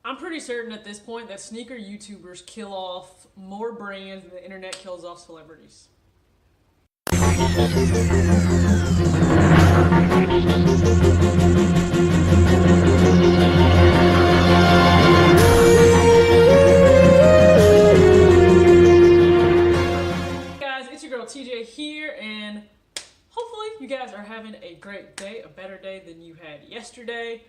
I'm pretty certain at this point that sneaker YouTubers kill off more brands than the internet kills off celebrities. Guys, it's your girl TJ here, and hopefully you guys are having a great day, a better day than you had yesterday.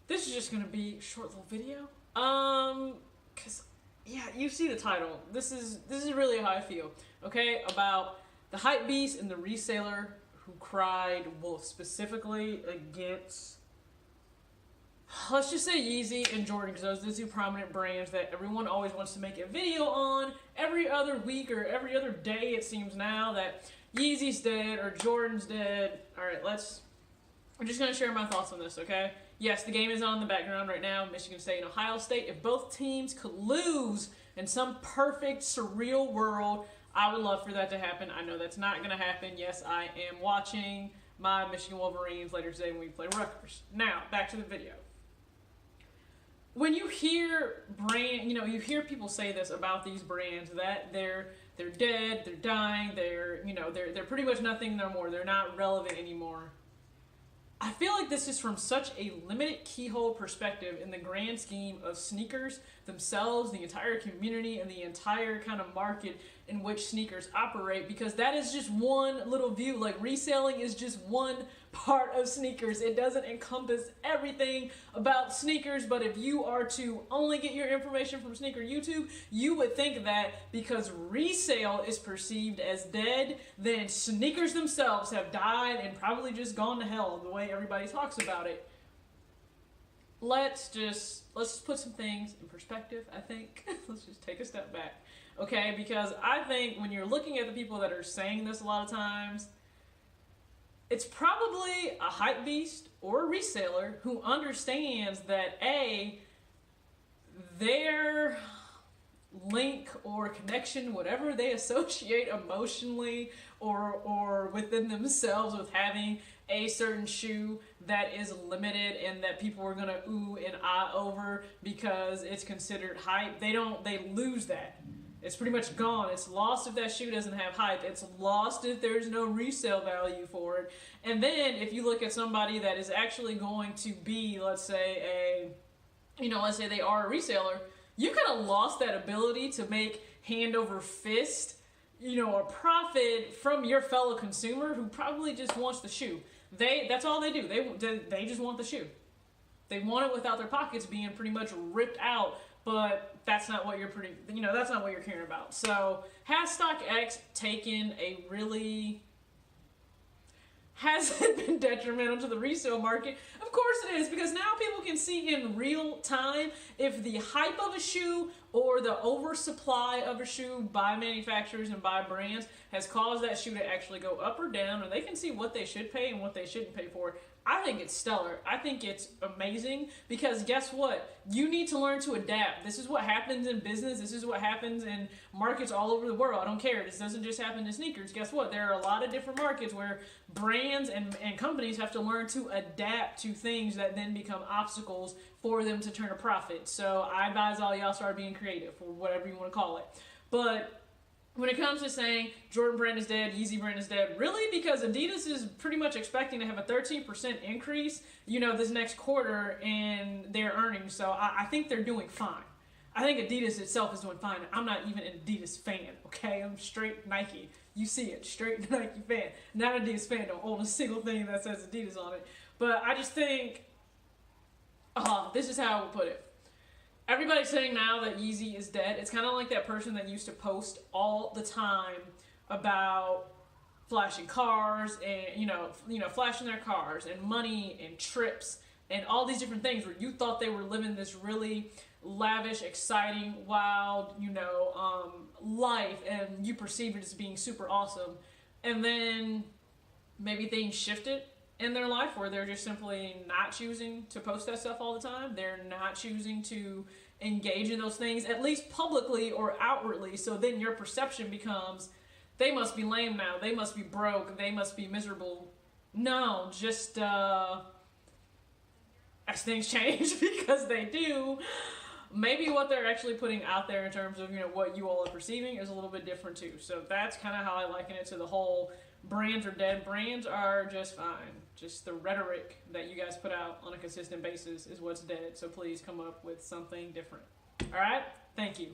This is just gonna be a short little video. Cause yeah, you see the title. This is really how I feel. Okay, about the hype beast and the reseller who cried wolf, specifically against, let's just say, Yeezy and Jordan, because those are the two prominent brands that everyone always wants to make a video on every other week or every other day. It seems now that Yeezy's dead or Jordan's dead. All right, I'm just gonna share my thoughts on this, okay? Yes, the game is on in the background right now, Michigan State and Ohio State. If both teams could lose in some perfect, surreal world, I would love for that to happen. I know that's not gonna happen. Yes, I am watching my Michigan Wolverines later today when we play Rutgers. Now, back to the video. When you hear you hear people say this about these brands, that they're dead, they're dying, they're pretty much nothing no more. They're not relevant anymore. I feel like this is from such a limited keyhole perspective in the grand scheme of sneakers themselves, the entire community, and the entire kind of market in which sneakers operate, because that is just one little view. Like, reselling is just one part of sneakers. It doesn't encompass everything about sneakers, but if you are to only get your information from sneaker YouTube, you would think that because resale is perceived as dead, then sneakers themselves have died and probably just gone to hell the way everybody talks about it. Let's just put some things in perspective, I think. Let's just take a step back, okay? Because I think when you're looking at the people that are saying this a lot of times, it's probably a hype beast or a reseller who understands that their link or connection, whatever they associate emotionally or within themselves with having a certain shoe that is limited and that people are gonna ooh and ah over because it's considered hype, they lose that. It's pretty much gone. It's lost if that shoe doesn't have hype. It's lost if there's no resale value for it. And then if you look at somebody that is actually going to be, let's say they are a reseller, you kind of lost that ability to make hand over fist, a profit from your fellow consumer who probably just wants the shoe. That's all they do. They just want the shoe. They want it without their pockets being pretty much ripped out. But that's not what that's not what you're caring about. So has StockX taken has it been detrimental to the resale market? Of course it is, because now people can see in real time if the hype of a shoe or the oversupply of a shoe by manufacturers and by brands has caused that shoe to actually go up or down, or they can see what they should pay and what they shouldn't pay for it. I think it's stellar. I think it's amazing, because guess what? You need to learn to adapt. This is what happens in business. This is what happens in markets all over the world. I don't care. This doesn't just happen in sneakers. Guess what? There are a lot of different markets where brands and companies have to learn to adapt to things that then become obstacles for them to turn a profit. So I advise all y'all start being creative, or whatever you want to call it. But when it comes to saying Jordan brand is dead, Yeezy brand is dead, really, because Adidas is pretty much expecting to have a 13% increase, this next quarter in their earnings. So I think they're doing fine. I think Adidas itself is doing fine. I'm not even an Adidas fan, okay? I'm straight Nike. You see it, straight Nike fan. Not an Adidas fan, don't own a single thing that says Adidas on it. But I just think, this is how I would put it. Everybody's saying now that Yeezy is dead. It's kind of like that person that used to post all the time about flashing cars and, flashing their cars and money and trips and all these different things, where you thought they were living this really lavish, exciting, wild, life, and you perceived it as being super awesome. And then maybe things shifted in their life where they're just simply not choosing to post that stuff all the time. They're not choosing to engage in those things, at least publicly or outwardly. So then your perception becomes, they must be lame now, they must be broke, they must be miserable. No, just as things change, because they do, maybe what they're actually putting out there in terms of, you know, what you all are perceiving is a little bit different too. So that's kind of how I liken it to the whole brands are dead. Brands are just fine. Just the rhetoric that you guys put out on a consistent basis is what's dead. So please come up with something different. All right? Thank you.